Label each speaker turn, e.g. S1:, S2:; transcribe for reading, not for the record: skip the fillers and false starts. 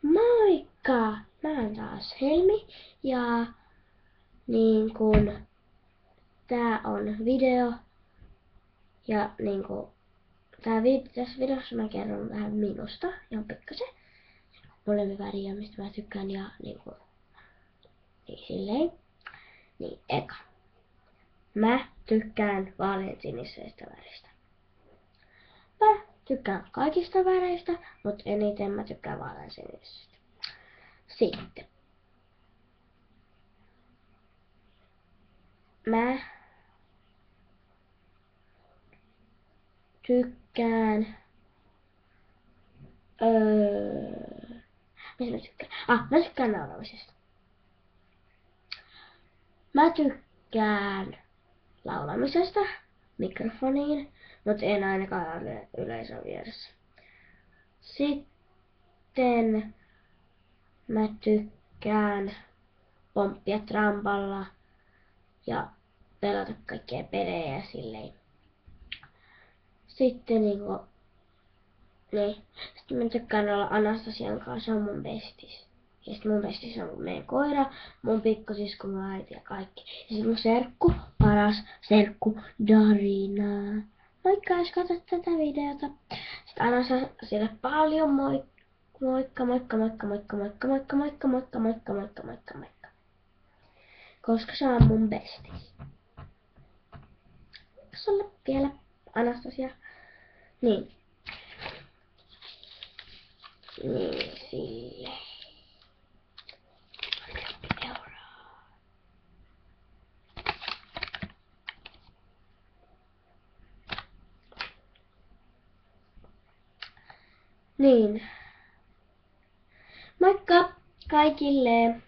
S1: Moikka! Mä oon taas Helmi ja niin kun tää on video ja niin kun tässä videossa mä kerron vähän minusta ihan pikkasen. Molemmin väriä mistä mä tykkään ja niin silleen. Niin eka. Mä tykkään vaaleansinisestä väristä. Mä tykkään kaikista väreistä, mut eniten mä tykkään vaaleansinisestä. Sitten. Mä tykkään... Mistä mä tykkään? Mä tykkään laulamisesta. Mä tykkään laulamisesta mikrofoniin, mut en ainakaan yleisön vieressä. Sitten mä tykkään pomppia trampalla ja pelata kaikkia pelejä silleen. Sitten Sitten mä tykkään olla Anastasian kanssa, se on mun bestis. Ja sit mun bestis on meidän koira, mun pikkusisko, mun äiti ja kaikki. Ja sit mun serkku, paras serkku, Darina. Moikka, jos katsot tätä videota. Sitten Anastasialle paljon moikka, moikka, moikka, moikka, moikka, moikka, moikka, moikka, moikka, moikka, moikka, moikka. Koska se on mun bestis. Sulle vielä, Anastasia. Niin. Niin, silleen. Niin. Moikka kaikille!